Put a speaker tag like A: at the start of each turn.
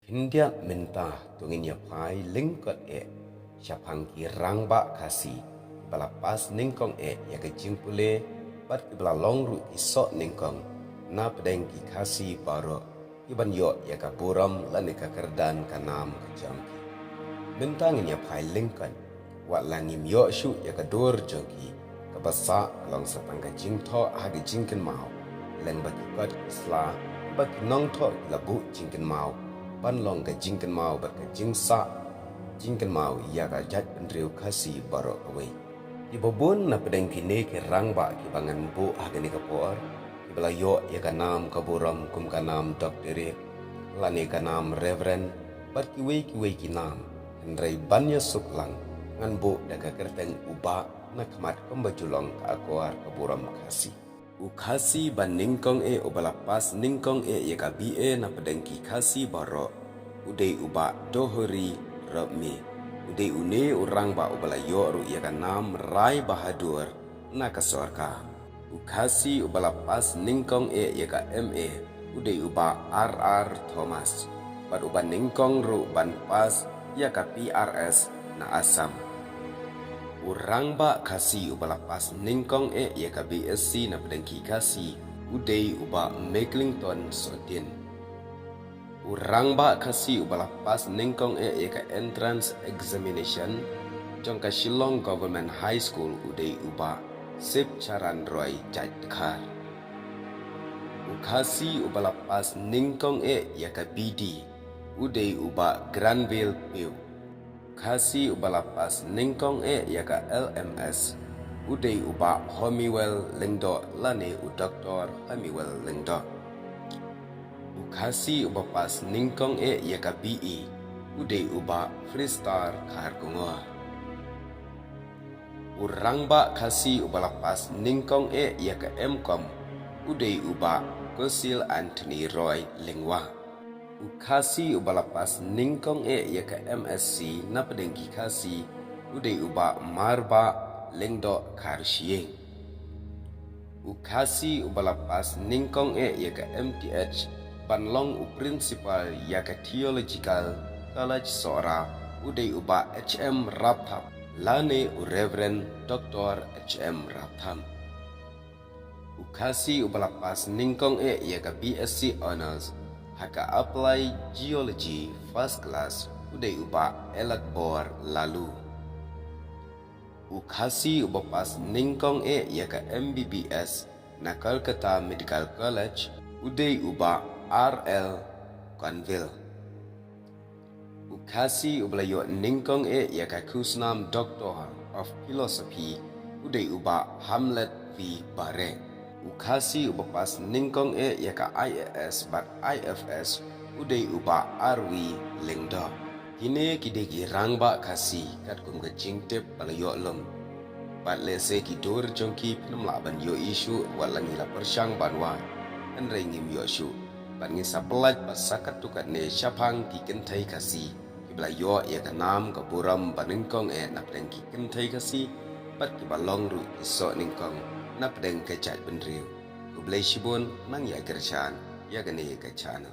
A: India minta tungin ya pai lingkot syapang ki rangba kasi balapas ningkong ya ke jingpule bat ki bala longru isok ningkong na pedeng ki kasi baro iban yo ya ka buram lan ka kerdan kanam kejamki bintangin ya pai lingkot wat langim yo shu ya ka dur joki ka basa long satangga jingtho hagi jingken mau leng bagi kot isla bagi nong tho labu jingken mau ban long ke jingken mau ber ke jingsa jingken mau ya ka jat pendriu kasi baro away di bobon na pedeng kini ke rangba ki bangan bu agani ka por ki bala yo ya ka nam ka buram kum ka nam doktore lani ka nam reverend bar ki we ki nam hendrai banya suklang ngan bu da ka kerteng uba na kamat kembajulong ka akuar ka buram kasi ukasi ban ningkong ubalapas ningkong ye ka bie na pedengki kasi baro udai uba dohori rabmi udai une urang ba ubala yo ru ye ka nam rai bahadur na ka sorka ukasi ubalapas ningkong ye ka ma udai uba rr thomas bar uba ningkong ru ban pas ya ka prs na asam urang ba kasi ubalapas ningkong ya ka BSc na pedengki kasi udai uba Meklington Sodin. Urang ba kasi ubalapas ningkong ya ka entrance examination jong ka Shillong Government High School udai uba Sip Charan Roy Jaitkar. Ukasi ubalapas ningkong ya ka BD udai uba Granville Pew. Kasi ubalapas ningkong ya ka LMS udai uba Homiwell Lingdo lani udoktor Homiwell Lingdo ukasi ubapas ningkong ya ka BE udai uba Freestar Kargungo urang ba kasi ubalapas ningkong ya ka MCOM udai uba Kosil Anthony Roy Lingwa ukasi ubalapas ningkong ya ka MSc na pedengki kasi udai uba Marba Lingdo Karshie ukasi ubalapas ningkong ya ka MTH banlong principal ya ka Theological College Sora udai uba HM Raptham lane Reverend Dr. HM Raptham ukasi ubalapas ningkong ya ka BSc Honors haka apply geology first class udai uba Elakbor lalu ukasi ubapas ningkong ya ka MBBS na Kolkata Medical College udai uba RL Conville ukasi ublayo ningkong ya ka Kusnam Doctor of Philosophy udai uba Hamlet V Bare ukasi ubapas ningkong ya ka IAS bat IFS udai uba Arwi Lingdo kini kidegi rangba kasi kat kum ke jingtip balayo lem bat lese ki dur jongki penamla ban yo isu walangi la persyang banwa an rengim yo shu ban ngi sapelaj pasakat tukat ne syapang ki kentai kasi ki balayo ya ka nam ka buram baningkong nak deng ki kentai kasi bat ki balong ru iso ningkong na pedeng kecak bendriu. Ublay shibun nang ya gerchan ya gane kecana.